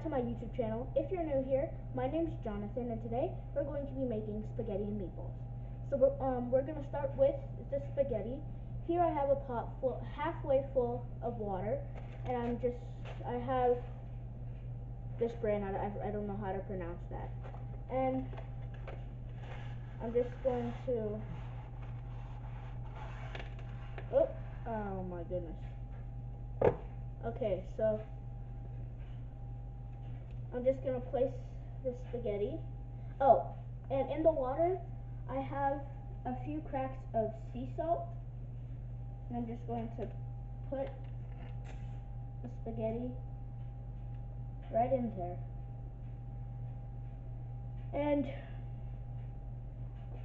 to my YouTube channel. If you're new here, my name's Jonathan, and today we're going to be making spaghetti and meatballs. So we're going to start with the spaghetti. Here I have a pot halfway full of water, and I have this brand, I don't know how to pronounce that. And I'm just going to, oh my goodness. Okay, so I'm just going to place the spaghetti. Oh, and in the water, I have a few cracks of sea salt. And I'm just going to put the spaghetti right in there. And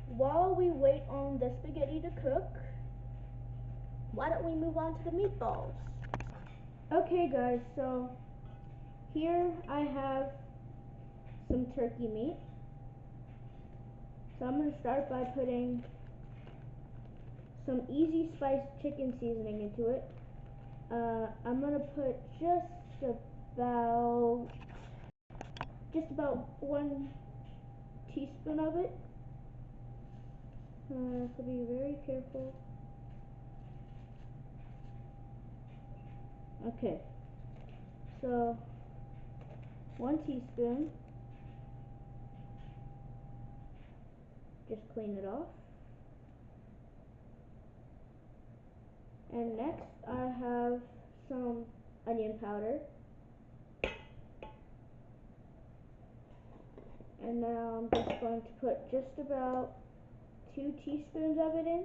while we wait on the spaghetti to cook, why don't we move on to the meatballs? Okay guys, so here I have some turkey meat. So I'm going to start by putting some easy spice chicken seasoning into it. I'm going to put just about 1 teaspoon of it. So be very careful. Okay, so 1 teaspoon. Just clean it off. And next I have some onion powder. And now I'm just going to put just about 2 teaspoons of it in.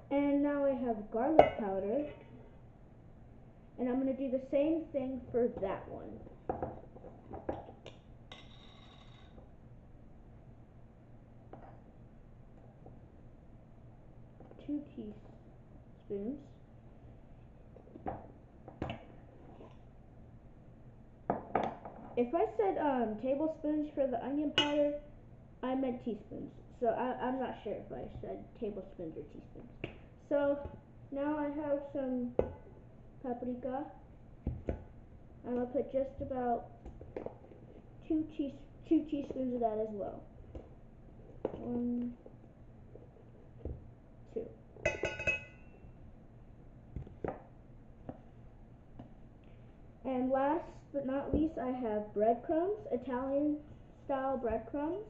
And now I have garlic powder. And I'm going to do the same thing for that one. 2 teaspoons. If I said tablespoons for the onion powder, I meant teaspoons. So I'm not sure if I said tablespoons or teaspoons. So now I have some paprika. I'm going to put just about 2 teaspoons of that as well. 1, 2. And last but not least, I have breadcrumbs, Italian style breadcrumbs.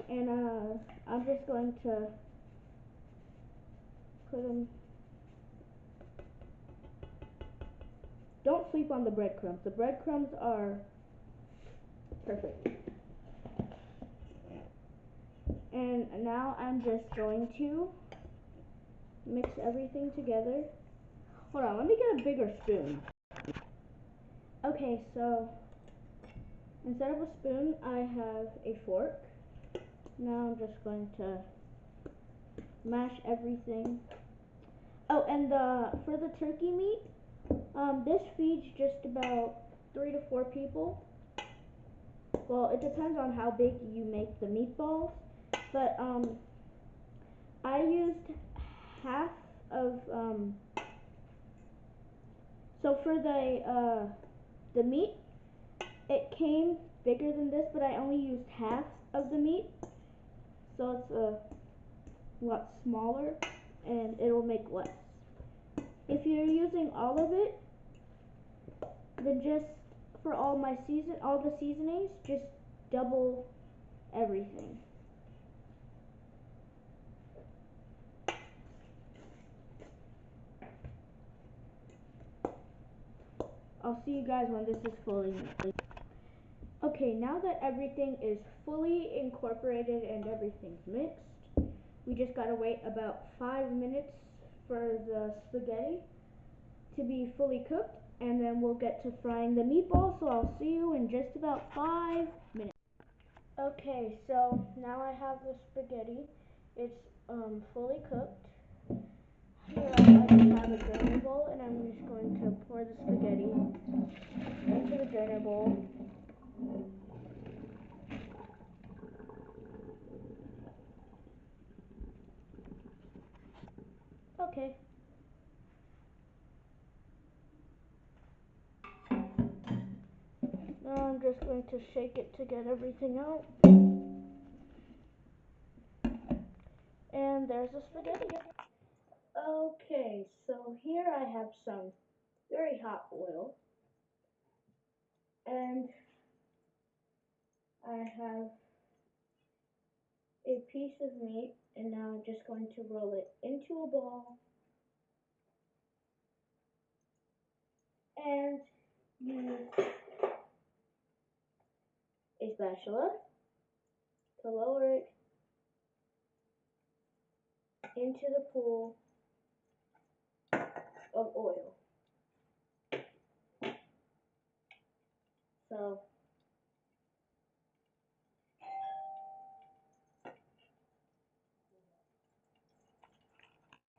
And I'm just going to put them. Don't sleep on the breadcrumbs. The breadcrumbs are perfect. And now I'm just going to mix everything together. Hold on, let me get a bigger spoon. Okay, so instead of a spoon, I have a fork. Now I'm just going to mash everything. Oh, and for the turkey meat, this feeds just about 3 to 4 people. Well, it depends on how big you make the meatballs, but I used half of so for the meat, it came bigger than this, but I only used half of the meat, so it's a lot smaller and it'll make less. If you're using all of it, then just for all the seasonings, just double everything. I'll see you guys when this is fully mixed. Okay, now that everything is fully incorporated and everything's mixed, we just gotta wait about 5 minutes for the spaghetti to be fully cooked, and then we'll get to frying the meatballs, so I'll see you in just about 5 minutes. Okay, so now I have the spaghetti. It's fully cooked. Here I just have a drainer bowl, and I'm just going to pour the spaghetti into the drainer bowl. Okay. Now I'm just going to shake it to get everything out. And there's the spaghetti. Okay, so here I have some very hot oil. And I have a piece of meat, and now I'm just going to roll it into a ball and use a spatula to lower it into the pool of oil. So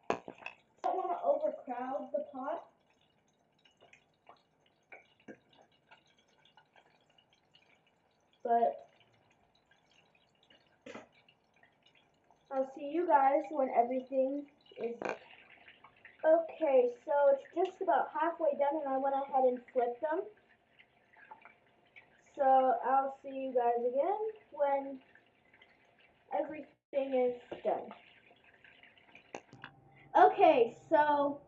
I don't want to overcrowd the pot, but I'll see you guys when everything is okay. So it's just about halfway done, and I went ahead and flipped them. So I'll see you guys again when everything is done. Okay, so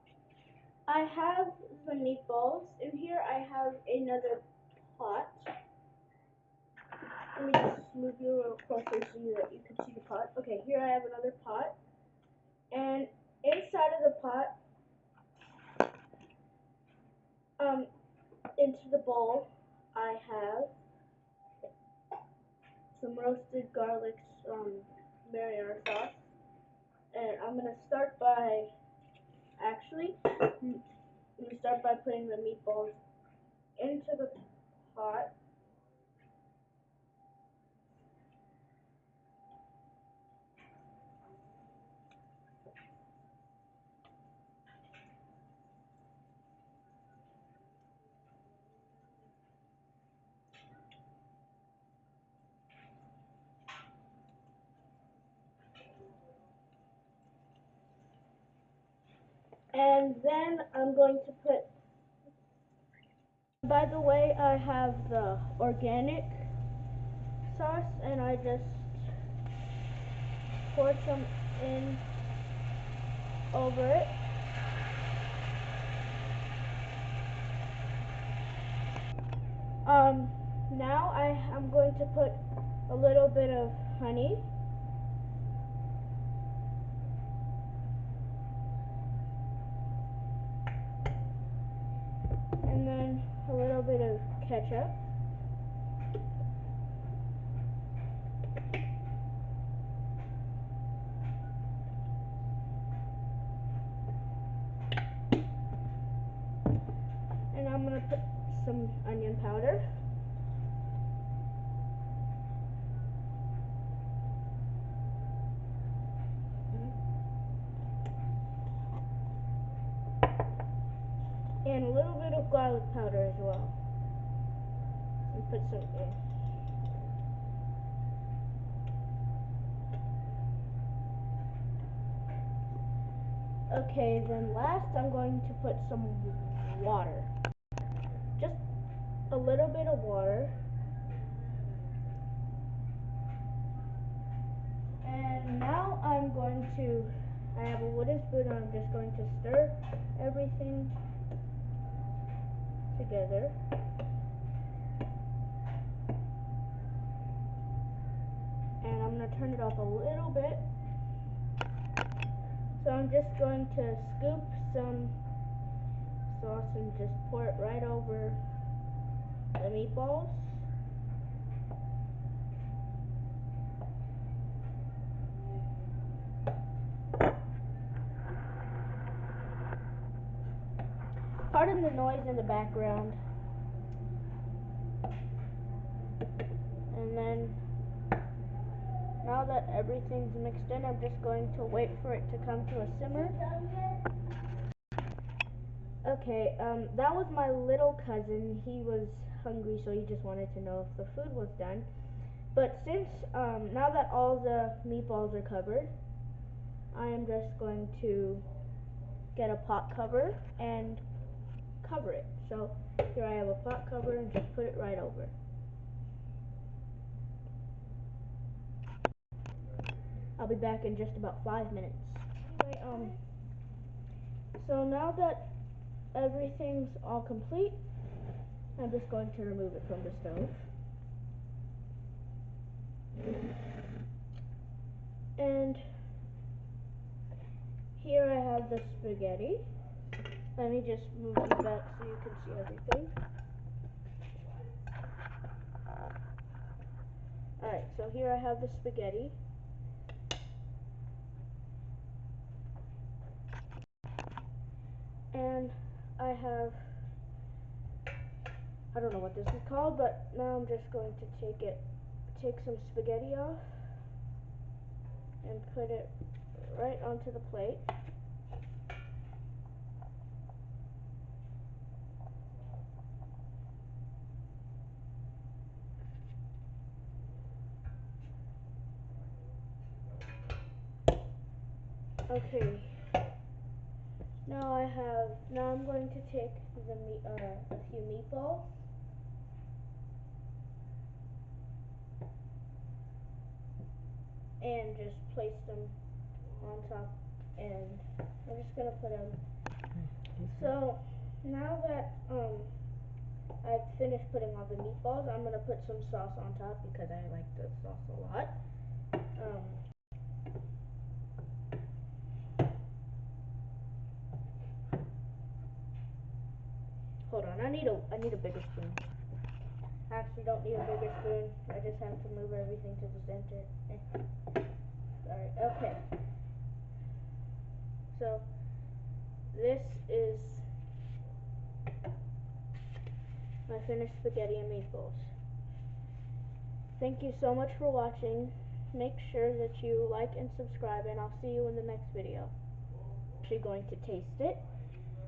I have the meatballs, and here I have another pot. Let me just move you a little closer so that you can see the pot. Okay, here I have another pot, and inside of the pot, into the bowl, I have some roasted garlic marinara sauce, and I'm gonna start by putting the meatballs into the pot. And then I'm going to put, by the way, I have the organic sauce, and I just pour some in over it. Now I'm going to put a little bit of honey. And then a little bit of ketchup. And I'm going to put some onion powder. And a little bit of garlic powder as well. And put some in. Okay, then last I'm going to put some water. Just a little bit of water. And now I have a wooden spoon, and I'm just going to stir everything together. And I'm going to turn it off a little bit. So I'm just going to scoop some sauce and just pour it right over the meatballs. Pardon the noise in the background. And then, now that everything's mixed in, I'm just going to wait for it to come to a simmer. Okay, that was my little cousin. He was hungry, so he just wanted to know if the food was done. But since, now that all the meatballs are covered, I am just going to get a pot cover and cover it. So here I have a pot cover and just put it right over. I'll be back in just about 5 minutes. Anyway, so now that everything's all complete, I'm just going to remove it from the stove. And here I have the spaghetti. Let me just move it back so you can see everything. Alright, so here I have the spaghetti. And I have, I don't know what this is called, but now I'm just going to take some spaghetti off and put it right onto the plate. Okay. Now I'm going to take a few meatballs and just place them on top, and I'm just gonna put them. So now that I've finished putting all the meatballs, I'm gonna put some sauce on top because I like the sauce a lot. Hold on, I need a bigger spoon. I actually don't need a bigger spoon. I just have to move everything to the center. Sorry. Okay. So this is my finished spaghetti and meatballs. Thank you so much for watching. Make sure that you like and subscribe, and I'll see you in the next video. I'm actually going to taste it.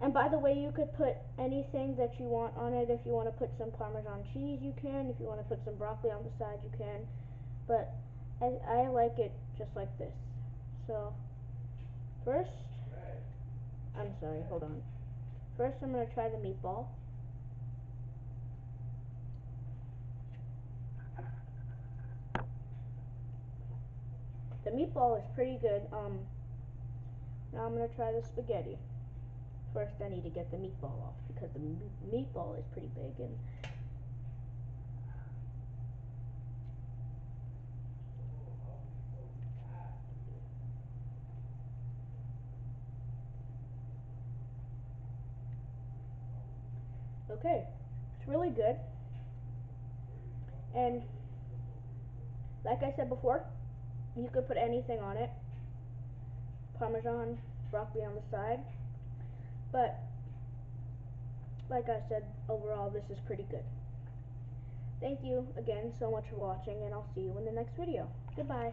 And by the way, you could put anything that you want on it. If you want to put some Parmesan cheese, you can. If you want to put some broccoli on the side, you can. But I like it just like this. So first, I'm sorry, hold on. First, I'm going to try the meatball. The meatball is pretty good. Now I'm going to try the spaghetti. First, I need to get the meatball off because the meatball is pretty big. And okay, it's really good. And like I said before, you could put anything on it. Parmesan, broccoli on the side. But like I said, overall this is pretty good. Thank you again so much for watching, and I'll see you in the next video. Goodbye.